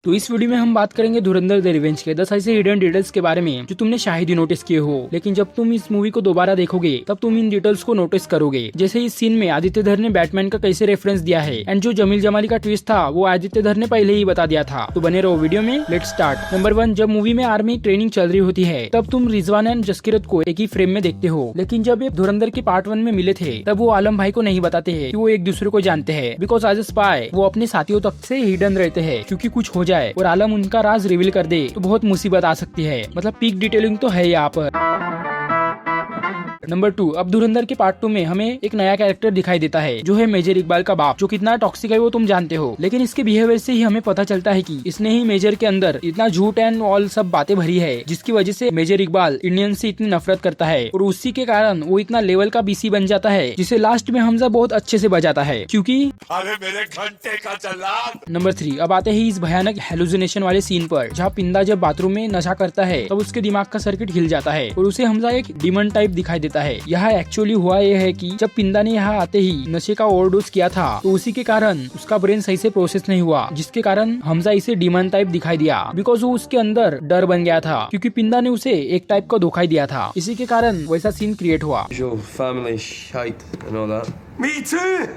तो इस वीडियो में हम बात करेंगे धुरंधर द रिवेंज के 10 ऐसे हिडन डिटेल्स के बारे में जो तुमने शायद ही नोटिस किए हो, लेकिन जब तुम इस मूवी को दोबारा देखोगे तब तुम इन डिटेल्स को नोटिस करोगे। जैसे इस सीन में आदित्य धर ने बैटमैन का कैसे रेफरेंस दिया है एंड जो जमील जमाली का ट्विस्ट था वो आदित्य धर ने पहले ही बता दिया था। तो बने रहो वीडियो में, लेट्स स्टार्ट। नंबर 1, जब मूवी में आर्मी ट्रेनिंग चल रही होती है तब तुम रिजवान एंड जसकिरत को एक ही फ्रेम में देखते हो, लेकिन जब ये धुरंधर के पार्ट 1 में मिले थे तब वो आलम भाई को नहीं बताते हैं कि वो एक दूसरे को जानते हैं, बिकॉज एज ए स्पाई वो अपने साथियों तक से हिडन रहते हैं, क्योंकि कुछ हो जाए और आलम का राज रिवील कर दे तो बहुत मुसीबत आ सकती है। मतलब पीक डिटेलिंग तो है यहाँ पर। नंबर 2, अब धुरंधर के पार्ट 2 में हमें एक नया कैरेक्टर दिखाई देता है जो है मेजर इकबाल का बाप, जो कितना टॉक्सिक है वो तुम जानते हो, लेकिन इसके बिहेवियर से ही हमें पता चलता है कि इसने ही मेजर के अंदर इतना झूठ एंड ऑल सब बातें भरी है जिसकी वजह से मेजर इकबाल इंडियन से इतनी नफरत करता है और उसी के कारण वो इतना लेवल का बीसी बन जाता है जिसे लास्ट में हमजा बहुत अच्छे से बजाता है, क्योंकि अरे मेरे घंटे का जल्लाद। नंबर 3, अब आते हैं इस भयानक हेलुसिनेशन वाले सीन पर जहाँ पिंदा जब बाथरूम में नशा करता है तब उसके दिमाग का सर्किट हिल जाता है और उसे हमजा एक डीमन टाइप दिखाई देता है। यहाँ एक्चुअली हुआ यह है कि जब पिंदा ने यहाँ आते ही नशे का ओवरडोज किया था तो उसी के कारण उसका ब्रेन सही से प्रोसेस नहीं हुआ, जिसके कारण हमजा इसे डीमन टाइप दिखाई दिया, बिकॉज वो उसके अंदर डर बन गया था क्योंकि पिंदा ने उसे एक टाइप का धोखा दिया था। इसी के कारण वैसा सीन क्रिएट हुआ। Your family shite and all that. Me too.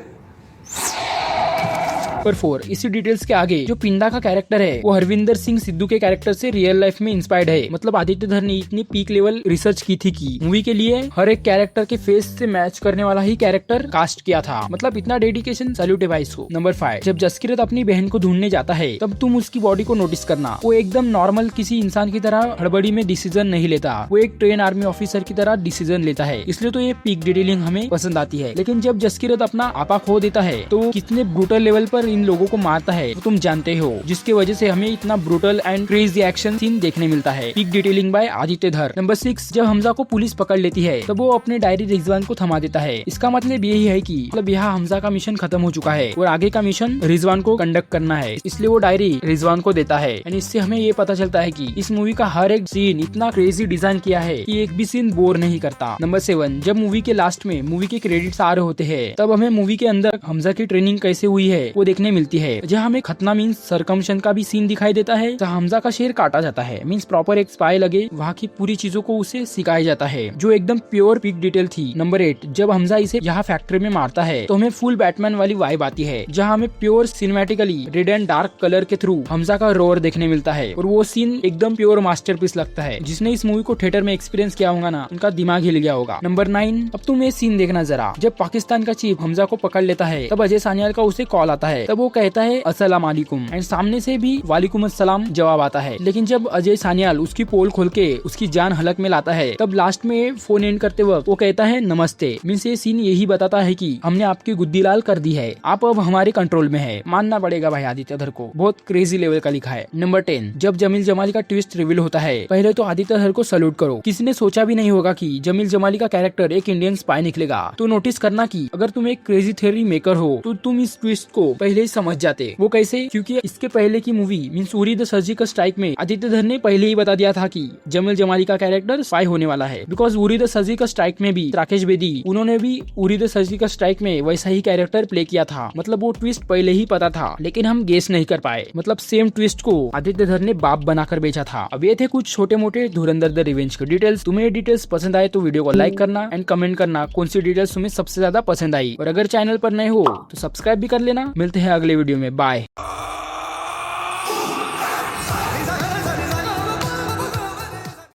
Number 4, इसी डिटेल्स के आगे जो पिंदा का कैरेक्टर है वो हरविंदर सिंह सिद्धू के कैरेक्टर से रियल लाइफ में इंस्पायर्ड है। मतलब आदित्य धर ने इतनी पीक लेवल रिसर्च की थी कि मूवी के लिए हर एक कैरेक्टर के फेस से मैच करने वाला ही कैरेक्टर कास्ट किया था। मतलब इतना डेडिकेशन, सैल्यूट है भाई इसको। नंबर 5, जब जसकिरत अपनी बहन को ढूंढने जाता है तब तुम उसकी बॉडी को नोटिस करना, वो एकदम नॉर्मल किसी इंसान की तरह हड़बड़ी में डिसीजन नहीं लेता, वो एक ट्रेन आर्मी ऑफिसर की तरह डिसीजन लेता है, इसलिए तो ये पीक डिटेलिंग हमें पसंद आती है। लेकिन जब जसकिरत अपना आपा खो देता है तो वो कितने ब्रूटल लेवल पर इन लोगों को मारता है वो तुम जानते हो, जिसकी वजह से हमें इतना brutal and crazy action scene देखने मिलता है। पीक डिटेलिंग बाय आदित्य धर। नंबर 6, जब हमजा को पुलिस पकड़ लेती है तब वो अपने डायरी रिजवान को थमा देता है। इसका मतलब यही है कि मतलब यहाँ हमजा का मिशन खत्म हो चुका है और आगे का मिशन रिजवान को कंडक्ट करना है, इसलिए वो डायरी रिजवान को देता है। एंड इससे हमें ये पता चलता है कि इस मूवी का हर एक सीन इतना क्रेजी डिजाइन किया है कि एक भी सीन बोर नहीं करता। नंबर 7, जब मूवी के लास्ट में मूवी के क्रेडिट्स आ रहे होते हैं तब हमें मूवी के अंदर हमजा की ट्रेनिंग कैसे हुई है वो देखने मिलती है, जहाँ हमें खतना मीन्स सरकमशन का भी सीन दिखाई देता है जहाँ हमजा का शेर काटा जाता है, मीन्स प्रॉपर एक स्पाई लगे वहाँ की पूरी चीजों को उसे सिखाया जाता है, जो एकदम प्योर पीक डिटेल थी। नंबर 8, जब हमजा इसे यहाँ फैक्ट्री में मारता है तो हमें फुल बैटमैन वाली वाइब आती है, जहाँ हमें pure cinematically red and dark colour के थ्रू हमजा का रोर देखने मिलता है और वो सीन एकदम प्योर मास्टरपीस लगता है। जिसने इस मूवी को थिएटर में एक्सपीरियंस किया होगा ना, उनका दिमाग हिल गया होगा। नंबर 9, अब तुम ये सीन देखना जरा, जब पाकिस्तान का चीफ हमजा को पकड़ लेता है तब अजय सानियाल का उसे कॉल आता है, तब वो कहता है अस्सलाम वालेकुम एंड सामने से भी वालेकुम अस्सलाम जवाब आता है। लेकिन जब अजय सानियाल उसकी पोल खोल के उसकी जान हलक में लाता है तब लास्ट में फोन एंड करते वक्त वो कहता है नमस्ते। मीन्स ये सीन यही बताता है कि हमने आपकी गुद्दी लाल कर दी है, आप अब हमारे कंट्रोल में है। मानना पड़ेगा भाई आदित्य धर को, बहुत क्रेजी लेवल का लिखा है। नंबर 10, जब जमील जमाली का ट्विस्ट रिवील होता है पहले तो आदित्य धर को सल्यूट करो। किसी ने सोचा भी नहीं होगा कि जमील जमाली का कैरेक्टर एक इंडियन स्पाई निकलेगा। तो नोटिस करना कि अगर तुम एक क्रेजी थ्योरी मेकर हो तो तुम इस ट्विस्ट को पहले ही समझ जाते। वो कैसे? क्योंकि इसके पहले की movie means Uri the surgical strike में आदित्य धर ने पहले ही बता दिया था कि जमील जमाली का कैरेक्टर स्पाई होने वाला है, because Uri the surgical strike में भी राकेश बेदी उन्होंने भी उरी द सर्जिकल स्ट्राइक में वैसा ही कैरेक्टर प्ले किया था। मतलब वो ट्विस्ट पहले ही पता था लेकिन हम गेस नहीं कर पाए। मतलब सेम ट्विस्ट को आदित्य धर ने बाप बनाकर बेचा था। अब ये थे कुछ छोटे मोटे धुरंधर द रिवेंज के डिटेल्स। तुम्हें ये डिटेल्स पसंद आए तो वीडियो को लाइक करना एंड कमेंट करना कौन सी डिटेल्स तुम्हें सबसे ज्यादा पसंद आई, और अगर चैनल पर नए हो तो सब्सक्राइब भी कर लेना। मिलते हैं अगले वीडियो में, बाय।